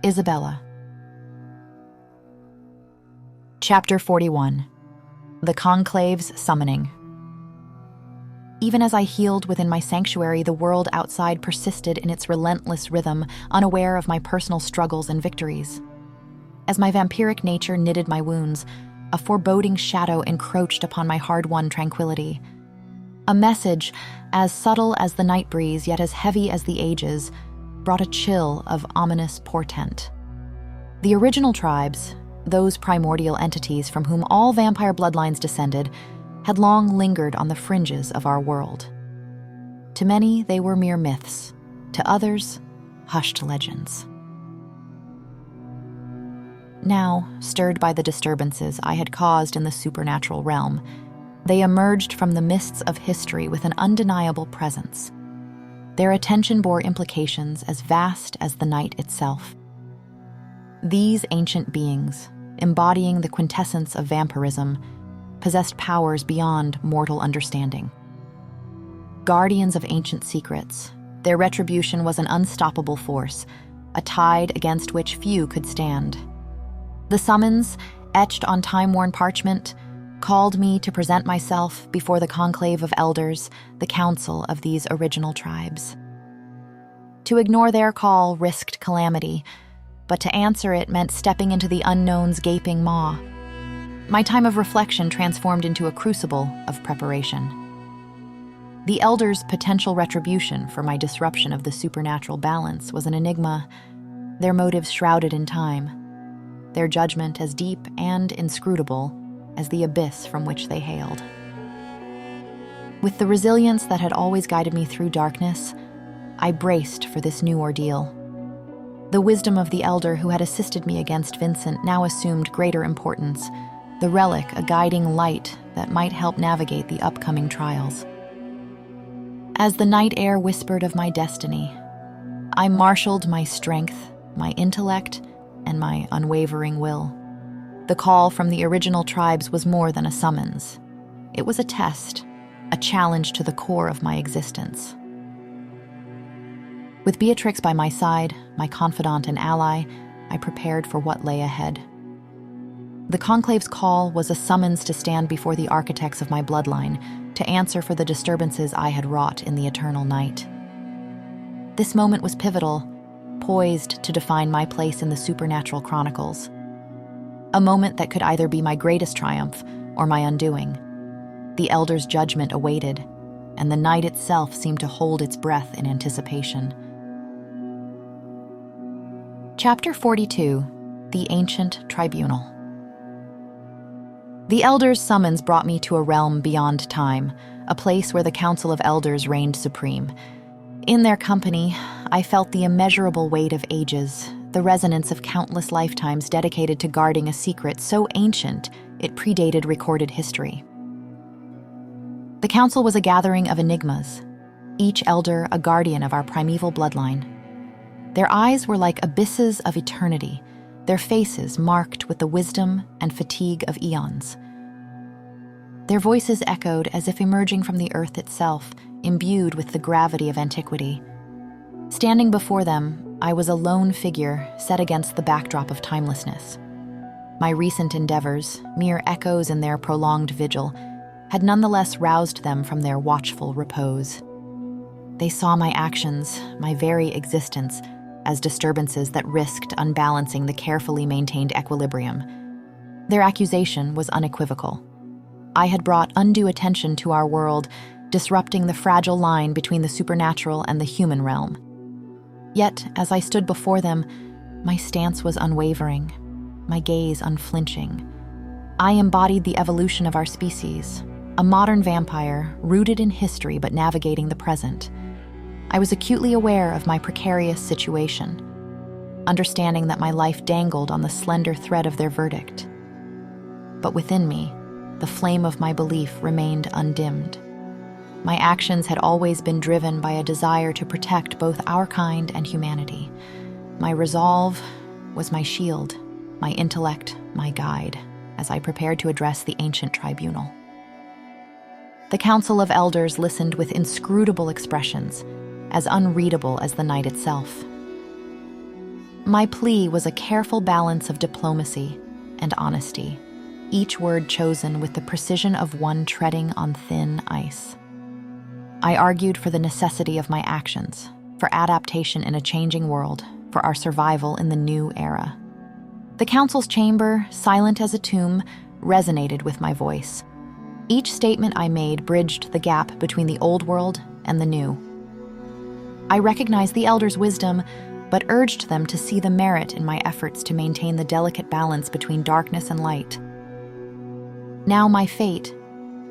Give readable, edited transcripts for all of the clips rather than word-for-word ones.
Isabella. Chapter 41. The Conclave's Summoning. Even as I healed within my sanctuary, the world outside persisted in its relentless rhythm, unaware of my personal struggles and victories. As my vampiric nature knitted my wounds, a foreboding shadow encroached upon my hard-won tranquility. A message, as subtle as the night breeze, yet as heavy as the ages, brought a chill of ominous portent. The original tribes, those primordial entities from whom all vampire bloodlines descended, had long lingered on the fringes of our world. To many, they were mere myths. To others, hushed legends. Now, stirred by the disturbances I had caused in the supernatural realm, they emerged from the mists of history with an undeniable presence. Their attention bore implications as vast as the night itself. These ancient beings, embodying the quintessence of vampirism, possessed powers beyond mortal understanding. Guardians of ancient secrets, their retribution was an unstoppable force, a tide against which few could stand. The summons, etched on time-worn parchment, called me to present myself before the conclave of elders, the council of these original tribes. To ignore their call risked calamity, but to answer it meant stepping into the unknown's gaping maw. My time of reflection transformed into a crucible of preparation. The elders' potential retribution for my disruption of the supernatural balance was an enigma, their motives shrouded in time, their judgment as deep and inscrutable as the abyss from which they hailed. With the resilience that had always guided me through darkness, I braced for this new ordeal. The wisdom of the elder who had assisted me against Vincent now assumed greater importance, the relic a guiding light that might help navigate the upcoming trials. As the night air whispered of my destiny, I marshaled my strength, my intellect, and my unwavering will. The call from the original tribes was more than a summons. It was a test, a challenge to the core of my existence. With Beatrix by my side, my confidant and ally, I prepared for what lay ahead. The Conclave's call was a summons to stand before the architects of my bloodline, to answer for the disturbances I had wrought in the eternal night. This moment was pivotal, poised to define my place in the supernatural chronicles. A moment that could either be my greatest triumph or my undoing. The elder's judgment awaited, and the night itself seemed to hold its breath in anticipation. Chapter 42. The Ancient Tribunal. The elders' summons brought me to a realm beyond time, a place where the Council of Elders reigned supreme. In their company, I felt the immeasurable weight of ages, the resonance of countless lifetimes dedicated to guarding a secret so ancient it predated recorded history. The council was a gathering of enigmas, each elder a guardian of our primeval bloodline. Their eyes were like abysses of eternity, their faces marked with the wisdom and fatigue of eons. Their voices echoed as if emerging from the earth itself, imbued with the gravity of antiquity. Standing before them, I was a lone figure set against the backdrop of timelessness. My recent endeavors, mere echoes in their prolonged vigil, had nonetheless roused them from their watchful repose. They saw my actions, my very existence, as disturbances that risked unbalancing the carefully maintained equilibrium. Their accusation was unequivocal. I had brought undue attention to our world, disrupting the fragile line between the supernatural and the human realm. Yet, as I stood before them, my stance was unwavering, my gaze unflinching. I embodied the evolution of our species, a modern vampire rooted in history but navigating the present. I was acutely aware of my precarious situation, understanding that my life dangled on the slender thread of their verdict. But within me, the flame of my belief remained undimmed. My actions had always been driven by a desire to protect both our kind and humanity. My resolve was my shield, my intellect, my guide, as I prepared to address the ancient tribunal. The Council of Elders listened with inscrutable expressions, as unreadable as the night itself. My plea was a careful balance of diplomacy and honesty, each word chosen with the precision of one treading on thin ice. I argued for the necessity of my actions, for adaptation in a changing world, for our survival in the new era. The council's chamber, silent as a tomb, resonated with my voice. Each statement I made bridged the gap between the old world and the new. I recognized the elders' wisdom, but urged them to see the merit in my efforts to maintain the delicate balance between darkness and light. Now my fate,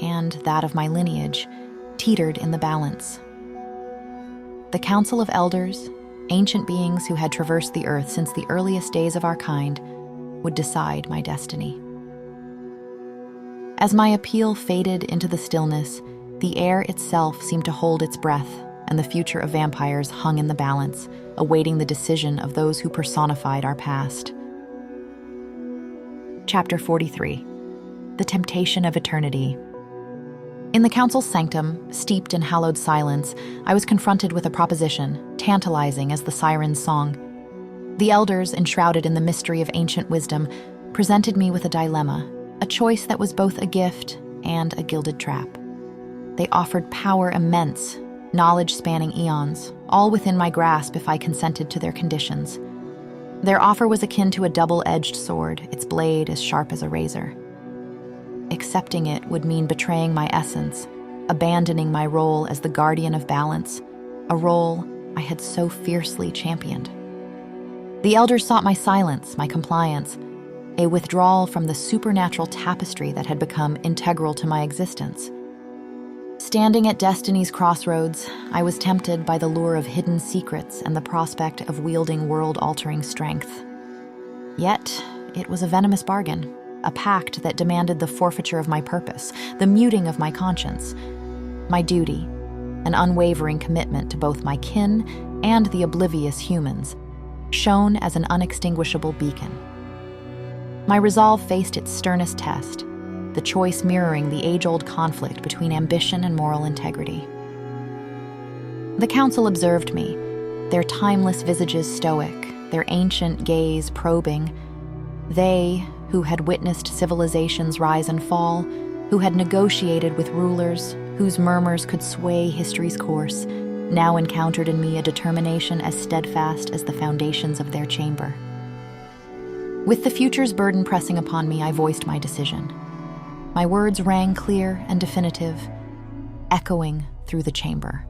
and that of my lineage, teetered in the balance. The Council of Elders, ancient beings who had traversed the earth since the earliest days of our kind, would decide my destiny. As my appeal faded into the stillness, the air itself seemed to hold its breath, and the future of vampires hung in the balance, awaiting the decision of those who personified our past. Chapter 43. The Temptation of Eternity. In the council's sanctum, steeped in hallowed silence, I was confronted with a proposition, tantalizing as the siren's song. The elders, enshrouded in the mystery of ancient wisdom, presented me with a dilemma, a choice that was both a gift and a gilded trap. They offered power immense, knowledge spanning eons, all within my grasp if I consented to their conditions. Their offer was akin to a double-edged sword, its blade as sharp as a razor. Accepting it would mean betraying my essence, abandoning my role as the guardian of balance, a role I had so fiercely championed. The elders sought my silence, my compliance, a withdrawal from the supernatural tapestry that had become integral to my existence. Standing at destiny's crossroads, I was tempted by the lure of hidden secrets and the prospect of wielding world-altering strength. Yet, it was a venomous bargain, a pact that demanded the forfeiture of my purpose, the muting of my conscience, my duty, an unwavering commitment to both my kin and the oblivious humans, shone as an unextinguishable beacon. My resolve faced its sternest test, the choice mirroring the age-old conflict between ambition and moral integrity. The council observed me, their timeless visages stoic, their ancient gaze probing. They, who had witnessed civilizations rise and fall, who had negotiated with rulers, whose murmurs could sway history's course, now encountered in me a determination as steadfast as the foundations of their chamber. With the future's burden pressing upon me, I voiced my decision. My words rang clear and definitive, echoing through the chamber.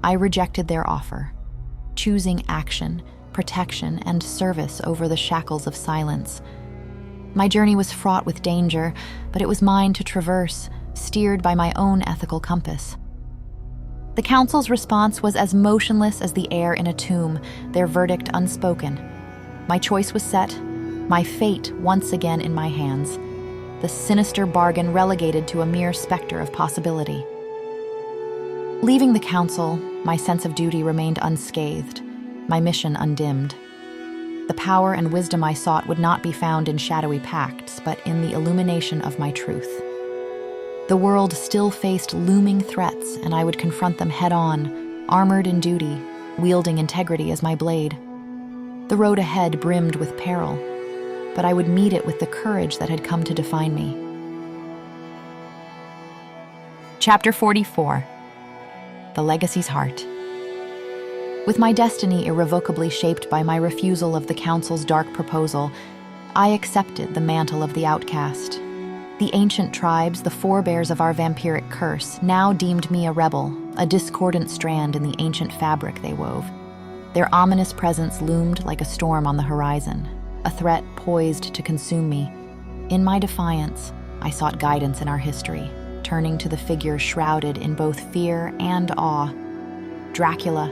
I rejected their offer, choosing action, protection, and service over the shackles of silence. My journey was fraught with danger, but it was mine to traverse, steered by my own ethical compass. The council's response was as motionless as the air in a tomb, their verdict unspoken. My choice was set, my fate once again in my hands, the sinister bargain relegated to a mere specter of possibility. Leaving the council, my sense of duty remained unscathed, my mission undimmed. The power and wisdom I sought would not be found in shadowy pacts, but in the illumination of my truth. The world still faced looming threats, and I would confront them head-on, armored in duty, wielding integrity as my blade. The road ahead brimmed with peril, but I would meet it with the courage that had come to define me. Chapter 44. The Legacy's Heart. With my destiny irrevocably shaped by my refusal of the council's dark proposal, I accepted the mantle of the outcast. The ancient tribes, the forebears of our vampiric curse, now deemed me a rebel, a discordant strand in the ancient fabric they wove. Their ominous presence loomed like a storm on the horizon, a threat poised to consume me. In my defiance, I sought guidance in our history, turning to the figure shrouded in both fear and awe. Dracula,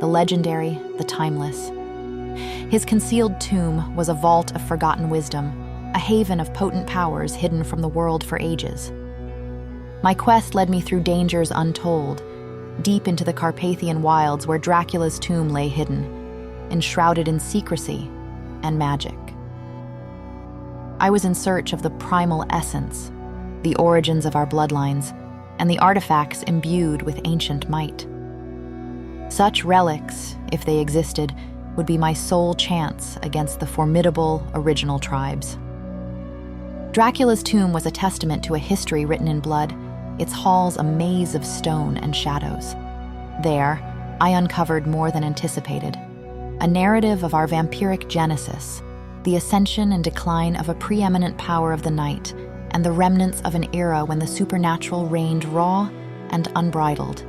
the legendary, the timeless. His concealed tomb was a vault of forgotten wisdom, a haven of potent powers hidden from the world for ages. My quest led me through dangers untold, deep into the Carpathian wilds where Dracula's tomb lay hidden, enshrouded in secrecy and magic. I was in search of the primal essence, the origins of our bloodlines, and the artifacts imbued with ancient might. Such relics, if they existed, would be my sole chance against the formidable original tribes. Dracula's tomb was a testament to a history written in blood, its halls a maze of stone and shadows. There, I uncovered more than anticipated, a narrative of our vampiric genesis, the ascension and decline of a preeminent power of the night, and the remnants of an era when the supernatural reigned raw and unbridled.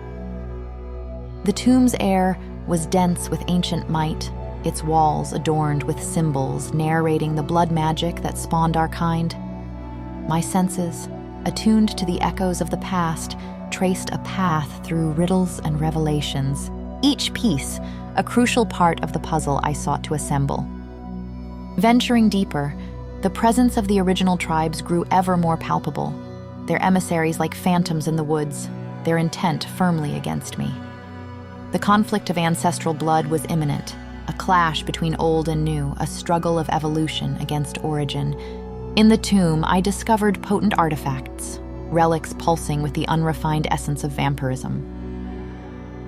The tomb's air was dense with ancient might, its walls adorned with symbols narrating the blood magic that spawned our kind. My senses, attuned to the echoes of the past, traced a path through riddles and revelations, each piece a crucial part of the puzzle I sought to assemble. Venturing deeper, the presence of the original tribes grew ever more palpable, their emissaries like phantoms in the woods, their intent firmly against me. The conflict of ancestral blood was imminent, a clash between old and new, a struggle of evolution against origin. In the tomb, I discovered potent artifacts, relics pulsing with the unrefined essence of vampirism.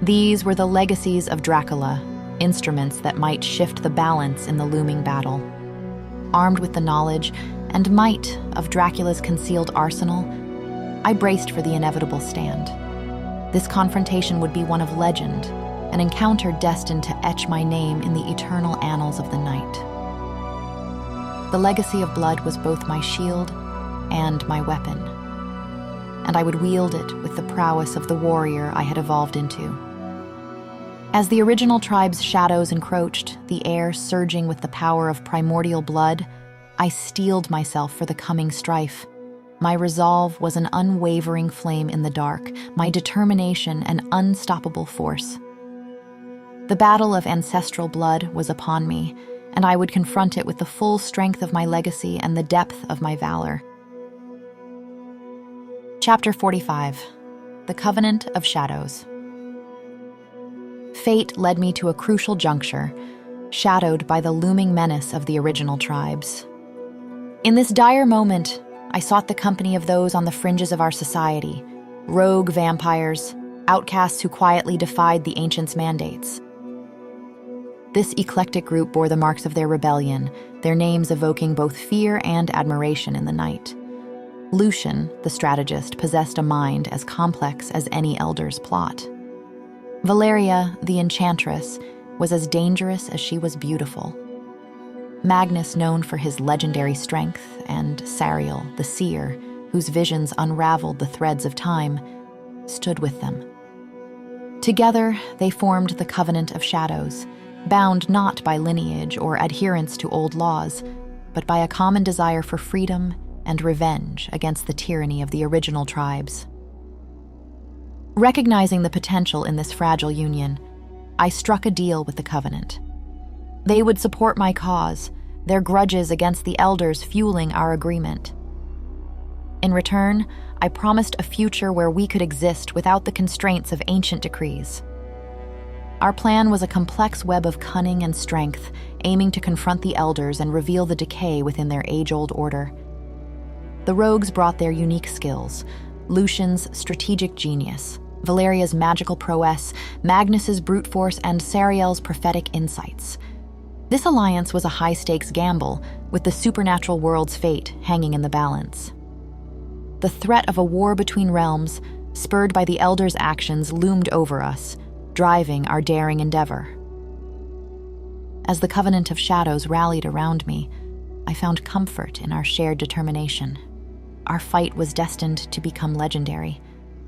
These were the legacies of Dracula, instruments that might shift the balance in the looming battle. Armed with the knowledge and might of Dracula's concealed arsenal, I braced for the inevitable stand. This confrontation would be one of legend, an encounter destined to etch my name in the eternal annals of the night. The legacy of blood was both my shield and my weapon, and I would wield it with the prowess of the warrior I had evolved into. As the original tribe's shadows encroached, the air surging with the power of primordial blood, I steeled myself for the coming strife. My resolve was an unwavering flame in the dark, my determination an unstoppable force. The battle of ancestral blood was upon me, and I would confront it with the full strength of my legacy and the depth of my valor. Chapter 45. The Covenant of Shadows. Fate led me to a crucial juncture, shadowed by the looming menace of the original tribes. In this dire moment, I sought the company of those on the fringes of our society, rogue vampires, outcasts who quietly defied the ancients' mandates. This eclectic group bore the marks of their rebellion, their names evoking both fear and admiration in the night. Lucian, the strategist, possessed a mind as complex as any elder's plot. Valeria, the enchantress, was as dangerous as she was beautiful. Magnus, known for his legendary strength, and Sariel, the seer, whose visions unraveled the threads of time, stood with them. Together, they formed the Covenant of Shadows, bound not by lineage or adherence to old laws, but by a common desire for freedom and revenge against the tyranny of the original tribes. Recognizing the potential in this fragile union, I struck a deal with the Covenant. They would support my cause, their grudges against the elders fueling our agreement. In return, I promised a future where we could exist without the constraints of ancient decrees. Our plan was a complex web of cunning and strength, aiming to confront the elders and reveal the decay within their age-old order. The rogues brought their unique skills, Lucian's strategic genius, Valeria's magical prowess, Magnus's brute force, and Sariel's prophetic insights. This alliance was a high-stakes gamble, with the supernatural world's fate hanging in the balance. The threat of a war between realms, spurred by the elders' actions, loomed over us, driving our daring endeavor. As the Covenant of Shadows rallied around me, I found comfort in our shared determination. Our fight was destined to become legendary,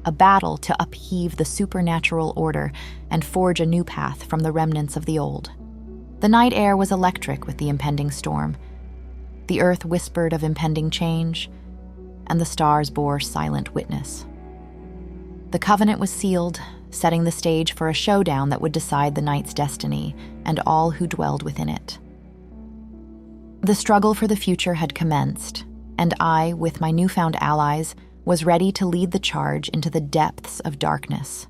a battle to upheave the supernatural order and forge a new path from the remnants of the old. The night air was electric with the impending storm. The earth whispered of impending change, and the stars bore silent witness. The covenant was sealed, setting the stage for a showdown that would decide the night's destiny and all who dwelled within it. The struggle for the future had commenced, and I, with my newfound allies, was ready to lead the charge into the depths of darkness.